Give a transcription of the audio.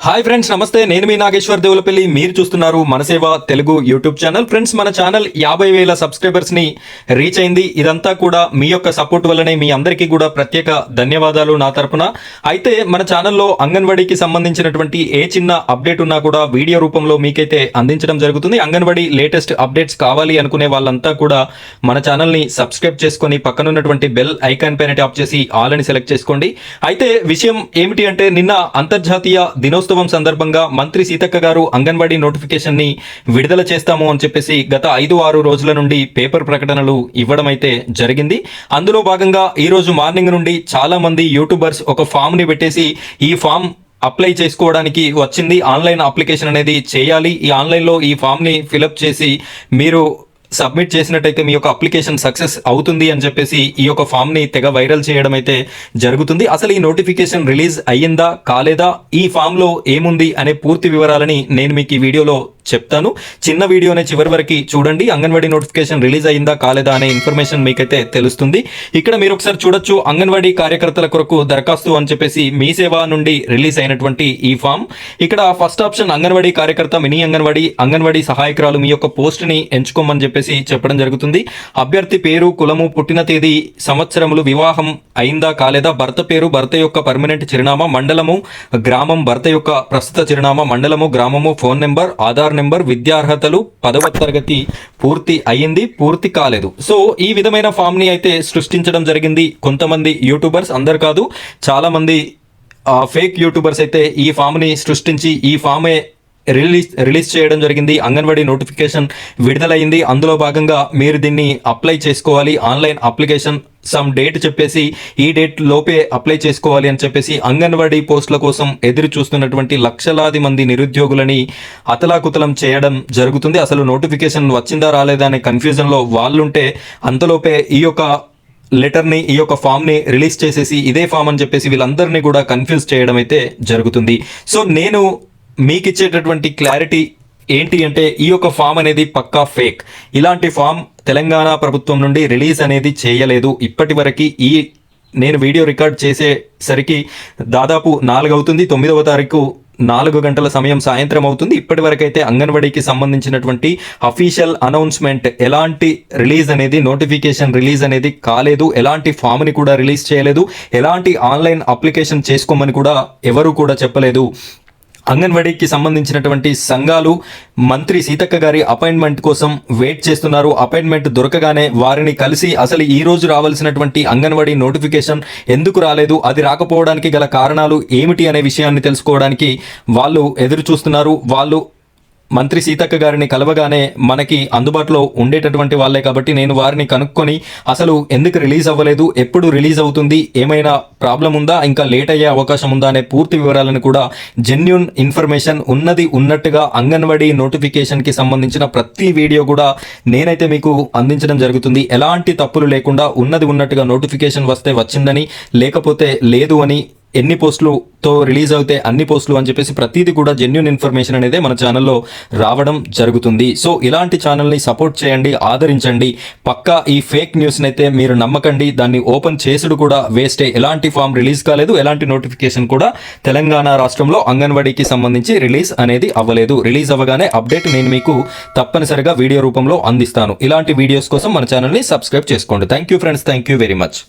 Hi friends, నమస్తే. నేను మీ నాగేశ్వర్ దేవులపల్లి. మీరు చూస్తున్నారు మనసేవ తెలుగు యూట్యూబ్ ఛానల్. ఫ్రెండ్స్, మన ఛానల్ 50,000 సబ్స్క్రైబర్స్ ని రీచ్ అయింది. ఇదంతా కూడా మీ యొక్క సపోర్ట్ వల్లనే. మీ అందరికీ కూడా ప్రత్యేక ధన్యవాదాలు నా తరపున. అయితే మన ఛానల్లో అంగన్వాడీకి సంబంధించినటువంటి ఏ చిన్న అప్డేట్ ఉన్నా కూడా వీడియో రూపంలో మీకైతే అందించడం జరుగుతుంది. అంగన్వాడీ లేటెస్ట్ అప్డేట్స్ కావాలి అనుకునే వాళ్ళంతా కూడా మన ఛానల్ ని సబ్స్క్రైబ్ చేసుకొని పక్కనున్నటువంటి బెల్ ఐకాన్ పైన ట్యాప్ చేసి ఆల్ అని సెలెక్ట్ చేసుకోండి. అయితే విషయం ఏమిటి అంటే, నిన్న అంతర్జాతీయ దినోత్సవం సందర్భంగా మంత్రి సీతక్క గారు అంగన్వాడీ నోటిఫికేషన్ ని విడుదల చేస్తాము అని చెప్పేసి గత 5-6 రోజుల నుండి పేపర్ ప్రకటనలు ఇవ్వడం అయితే జరిగింది. అందులో భాగంగా ఈ రోజు మార్నింగ్ నుండి చాలా మంది యూట్యూబర్స్ ఒక ఫామ్ ని పెట్టేసి ఈ ఫామ్ అప్లై చేసుకోవడానికి వచ్చింది. ఆన్లైన్ అప్లికేషన్ అనేది చేయాలి. ఈ ఆన్లైన్లో ఈ ఫామ్ ని ఫిలప్ చేసి మీరు సబ్మిట్ చేసినట్టయితే మీ యొక్క అప్లికేషన్ సక్సెస్ అవుతుంది అని చెప్పేసి ఈ యొక్క ఫామ్ ని తెగ వైరల్ చేయడం అయితే జరుగుతుంది. అసలు ఈ నోటిఫికేషన్ రిలీజ్ అయ్యిందా కాలేదా, ఈ ఫామ్ లో ఏముంది అనే పూర్తి వివరాలని నేను మీకు ఈ వీడియోలో చెప్తాను. చిన్న వీడియోనే చివరి వరకు చూడండి. అంగన్వాడీ నోటిఫికేషన్ రిలీజ్ అయ్యిందా కాలేదా అనే ఇన్ఫర్మేషన్ మీకైతే తెలుస్తుంది. ఇక్కడ మీరు ఒకసారి చూడొచ్చు, అంగన్వాడీ కార్యకర్తల కొరకు దరఖాస్తు అని చెప్పేసి మీ సేవ నుండి రిలీజ్ అయినటువంటి ఈ ఫామ్. ఇక్కడ ఫస్ట్ ఆప్షన్ అంగన్వాడీ కార్యకర్త, మినీ అంగన్వాడీ సహాయకురాలు. మీ యొక్క పోస్ట్ ని ఎంచుకోమని చెప్పేసి చెప్పడం జరుగుతుంది. అభ్యర్థి పేరు, కులము, పుట్టిన తేదీ, సంవత్సరములు, వివాహం అయిందా కాలేదా, భర్త పేరు, భర్త యొక్క పర్మనెంట్ చిరునామా, మండలము, గ్రామం, భర్త యొక్క ప్రస్తుత చిరునామా, మండలము, గ్రామము, ఫోన్ నెంబర్, ఆధార్ నెంబర్, విద్యార్హతలు, 10వ తరగతి పూర్తి అయ్యింది, పూర్తి కాలేదు. సో ఈ విధమైన ఫామ్ ని అయితే సృష్టించడం జరిగింది కొంతమంది యూట్యూబర్స్. అందరు కాదు, చాలా మంది ఫేక్ యూట్యూబర్స్ అయితే ఈ ఫామ్ ని సృష్టించి ఈ ఫామే రిలీజ్ చేయడం జరిగింది. అంగన్వాడీ నోటిఫికేషన్ విడుదలైంది. అందులో భాగంగా మీరు దీన్ని అప్లై చేసుకోవాలి. ఆన్లైన్ అప్లికేషన్ సమ్ డేట్ చెప్పేసి ఈ డేట్ లోపే అప్లై చేసుకోవాలి అని చెప్పేసి అంగన్వాడీ పోస్టుల కోసం ఎదురు చూస్తున్నటువంటి లక్షలాది మంది నిరుద్యోగులని అతలాకుతలం చేయడం జరుగుతుంది. అసలు నోటిఫికేషన్ వచ్చిందా రాలేదా అనే కన్ఫ్యూజన్లో వాళ్ళుంటే అంతలోపే ఈ యొక్క లెటర్ని, ఈ యొక్క ఫామ్ని రిలీజ్ చేసేసి ఇదే ఫామ్ అని చెప్పేసి వీళ్ళందరినీ కూడా కన్ఫ్యూజ్ చేయడం అయితే జరుగుతుంది. సో నేను మీకు ఇచ్చేటటువంటి క్లారిటీ ఏంటి అంటే, ఈ యొక్క ఫామ్ అనేది పక్కా ఫేక్. ఇలాంటి ఫామ్ తెలంగాణ ప్రభుత్వం నుండి రిలీజ్ అనేది చేయలేదు ఇప్పటి వరకు. నేను వీడియో రికార్డ్ చేసేసరికి దాదాపు 4 అవుతుంది. 9వ తారీఖు 4 గంటల సమయం సాయంత్రం అవుతుంది. ఇప్పటి వరకు అయితే అంగన్వాడీకి సంబంధించినటువంటి అఫీషియల్ అనౌన్స్మెంట్, ఎలాంటి రిలీజ్ అనేది, నోటిఫికేషన్ రిలీజ్ అనేది కాలేదు. ఎలాంటి ఫామ్ని కూడా రిలీజ్ చేయలేదు. ఎలాంటి ఆన్లైన్ అప్లికేషన్ చేసుకోమని కూడా ఎవరు కూడా చెప్పలేదు. అంగన్వాడీకి సంబంధించినటువంటి సంఘాలు మంత్రి సీతక్క గారి అపాయింట్మెంట్ కోసం వెయిట్ చేస్తున్నారు. అపాయింట్మెంట్ దొరకగానే వారిని కలిసి అసలు ఈ రోజు రావాల్సినటువంటి అంగన్వాడీ నోటిఫికేషన్ ఎందుకు రాలేదు, అది రాకపోవడానికి గల కారణాలు ఏమిటి అనే విషయాన్ని తెలుసుకోవడానికి వాళ్ళు ఎదురు చూస్తున్నారు. వాళ్ళు మంత్రి సీతక్క గారిని కలవగానే మనకి అందుబాటులో ఉండేటటువంటి వాళ్ళే కాబట్టి నేను వారిని కనుక్కొని అసలు ఎందుకు రిలీజ్ అవ్వలేదు, ఎప్పుడు రిలీజ్ అవుతుంది, ఏమైనా ప్రాబ్లం ఉందా, ఇంకా లేట్ అయ్యే అవకాశం ఉందా అనే పూర్తి వివరాలను కూడా, జెన్యూన్ ఇన్ఫర్మేషన్ ఉన్నది ఉన్నట్టుగా అంగన్వాడీ నోటిఫికేషన్కి సంబంధించిన ప్రతి వీడియో కూడా నేనైతే మీకు అందించడం జరుగుతుంది. ఎలాంటి తప్పులు లేకుండా ఉన్నది ఉన్నట్టుగా నోటిఫికేషన్ వస్తే వచ్చిందని, లేకపోతే లేదు అని, ఎన్ని పోస్టులతో రిలీజ్ అవుతే అన్ని పోస్టులు అని చెప్పేసి ప్రతిదీ కూడా జెన్యూన్ ఇన్ఫర్మేషన్ అనేది మన ఛానల్లో రావడం జరుగుతుంది. సో ఇలాంటి ఛానల్ని సపోర్ట్ చేయండి, ఆదరించండి. పక్కా ఈ ఫేక్ న్యూస్ని అయితే మీరు నమ్మకండి. దాన్ని ఓపెన్ చేసుడు కూడా వేస్టే. ఎలాంటి ఫామ్ రిలీజ్ కాలేదు, ఎలాంటి నోటిఫికేషన్ కూడా తెలంగాణ రాష్ట్రంలో అంగన్వాడీకి సంబంధించి రిలీజ్ అనేది అవ్వలేదు. రిలీజ్ అవ్వగానే అప్డేట్ నేను మీకు తప్పనిసరిగా వీడియో రూపంలో అందిస్తాను. ఇలాంటి వీడియోస్ కోసం మన ఛానల్ని సబ్స్క్రైబ్ చేసుకోండి. Thank you friends, thank you very much.